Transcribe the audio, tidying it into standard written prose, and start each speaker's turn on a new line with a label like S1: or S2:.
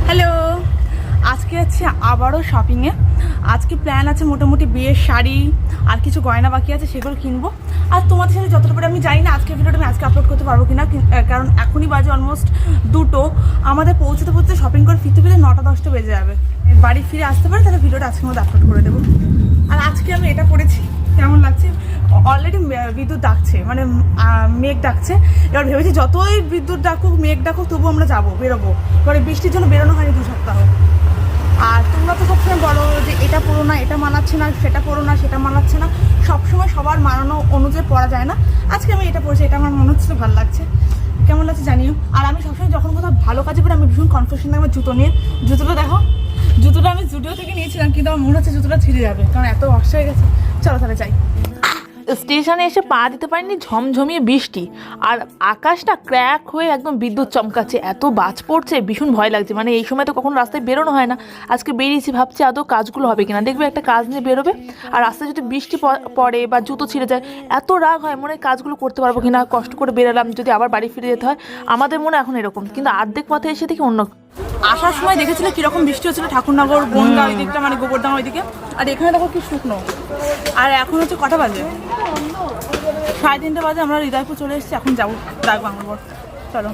S1: Hello, আজকে হচ্ছে আবারও শপিংয়ে। আজকে প্ল্যান আছে মোটামুটি বিয়ের শাড়ি আর কিছু গয়না বাকি আছে, সেগুলো কিনবো। আর তোমাদের সাথে যতটা পারে আমি জানি না আজকে ভিডিওটা আমি আজকে আপলোড করতে পারবো কিনা, কারণ এখনই বাজে অলমোস্ট 2টো। আমাদের পৌঁছতে পৌঁছতে শপিং করে ফিরতে ফিরতে 9টা-10টা বেজে যাবে। বাড়ি ফিরে আসতে পারে তাহলে ভিডিওটা আজকের মধ্যে আপলোড করে দেবো। আর আজকে আমি এটা পরেছি, কেমন লাগছে? অলরেডি বিদ্যুৎ ডাকছে, মানে মেঘ ডাকছে। এবার ভেবেছি যতই বিদ্যুৎ ডাকুক মেঘ ডাকুক তবু আমরা যাবো, বেরোবো। এবারে বৃষ্টির জন্য বেরোনো হয়নি 2 সপ্তাহ। আর তোমরা তো সবসময় বলো যে এটা পরো না, এটা মানাচ্ছে না, সেটা পরো না, সেটা মানাচ্ছে না। সবসময় সবার মানানো অনুযায়ী পরা যায় না। আজকে আমি এটা পরেছি, এটা আমার মনে হচ্ছে ভালো লাগছে। কেমন লাগছে জানিও। আর আমি সবসময় যখন কোথাও ভালো কাজে পরে আমি ভীষণ কনফিউশন থাকি আমার জুতো নিয়ে। জুতোটা দেখো, জুতোটা আমি জুডিও থেকে নিয়েছিলাম, কিন্তু আমার মনে হচ্ছে জুতোটা ছিঁড়ে যাবে, কারণ এত অস হয়ে গেছে। চলো তাহলে যাই।
S2: স্টেশনে এসে পা দিতে পারিনি, ঝমঝমিয়ে বৃষ্টি আর আকাশটা ক্র্যাক হয়ে একদম বিদ্যুৎ চমকাচ্ছে, এত বাজ পড়ছে, ভীষণ ভয় লাগছে। মানে এই সময় তো কখনো রাস্তায় বেরোনো হয় না, আজকে বেরিয়েছি, ভাবছি আদৌ কাজগুলো হবে কিনা। দেখবে একটা কাজ নিয়ে বেরোবে আর রাস্তায় যদি বৃষ্টি পড়ে বা জুতো ছিঁড়ে যায়, এত রাগ হয় মনে হয় কাজগুলো করতে পারবো কিনা, কষ্ট করে বেরোলাম, যদি আবার বাড়ি ফিরে যেতে হয়। আমাদের মনে এখন এরকম, কিন্তু অর্ধেক পথে এসে দেখি অন্য।
S1: আসার সময় দেখেছিলে কিরকম বৃষ্টি হচ্ছিল ঠাকুরনগর বনগা ওই দিকটা, মানে গোবরডাঙ্গা ওই দিকে। আর এখানে দেখো কি শুকনো। আর এখন হচ্ছে কটা বাজে? 3:30 বাজে। আমরা হৃদয়পুর চলে এসেছি, এখন যাবো ডাকবাংলোর। চলো।